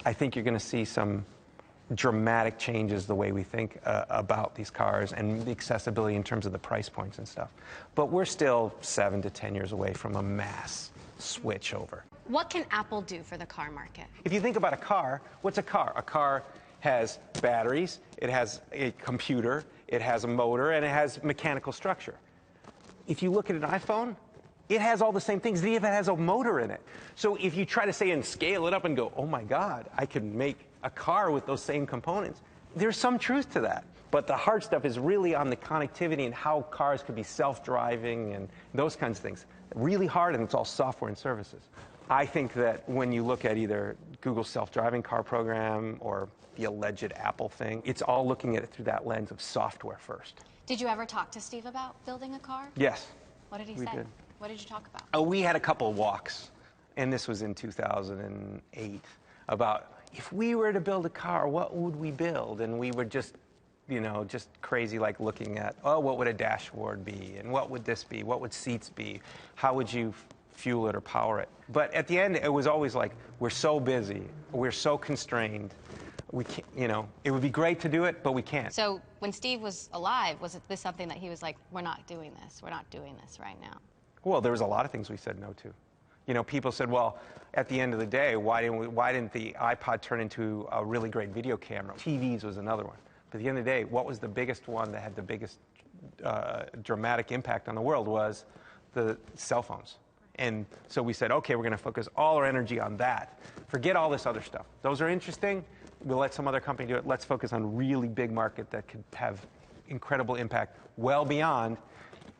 I think you're going to see some dramatic changes the way we think about these cars and the accessibility in terms of the price points and stuff. But we're still 7 to 10 years away from a mass switch over. What can Apple do for the car market? If you think about a car, what's a car? A car has batteries, it has a computer, it has a motor, and it has mechanical structure. If you look at an iPhone, it has all the same things. It even has a motor in it. So if you try to say and scale it up and go, oh my God, I can make a car with those same components, there's some truth to that. But the hard stuff is really on the connectivity and how cars could be self-driving and those kinds of things. Really hard, and it's all software and services. I think that when you look at either Google's self-driving car program or the alleged Apple thing, it's all looking at it through that lens of software first. Did you ever talk to Steve about building a car? Yes. What did he say? Did. What did you talk about? Oh, we had a couple of walks, and this was in 2008, about if we were to build a car, what would we build? And we were just, you know, just crazy, like looking at, oh, what would a dashboard be? And what would this be? What would seats be? How would you fuel it or power it? But at the end, it was always like, we're so busy, we're so constrained, we can't, you know, it would be great to do it, but we can't. So when Steve was alive, was this something that he was like, we're not doing this right now? Well, there was a lot of things we said no to. You know, people said, well, at the end of the day, why didn't the iPod turn into a really great video camera? TVs was another one. But at the end of the day, what was the biggest one that had the biggest dramatic impact on the world was the cell phones. And so we said, okay, we're going to focus all our energy on that. Forget all this other stuff. Those are interesting. We'll let some other company do it. Let's focus on a really big market that could have incredible impact well beyond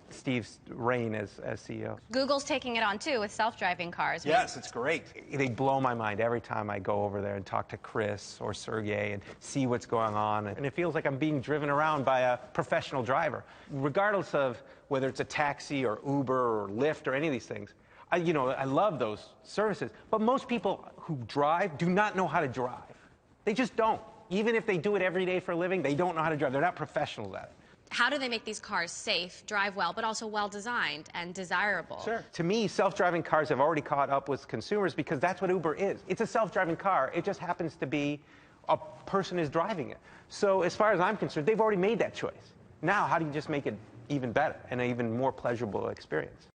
Steve's reign as CEO. Google's taking it on, too, with self-driving cars. Yes, it's great. They blow my mind every time I go over there and talk to Chris or Sergey and see what's going on. And it feels like I'm being driven around by a professional driver. Regardless of whether it's a taxi or Uber or Lyft or any of these things, I love those services. But most people who drive do not know how to drive. They just don't. Even if they do it every day for a living, they don't know how to drive. They're not professionals at it. How do they make these cars safe, drive well, but also well-designed and desirable? Sure. To me, self-driving cars have already caught up with consumers because that's what Uber is. It's a self-driving car. It just happens to be a person is driving it. So as far as I'm concerned, they've already made that choice. Now, how do you just make it even better and an even more pleasurable experience?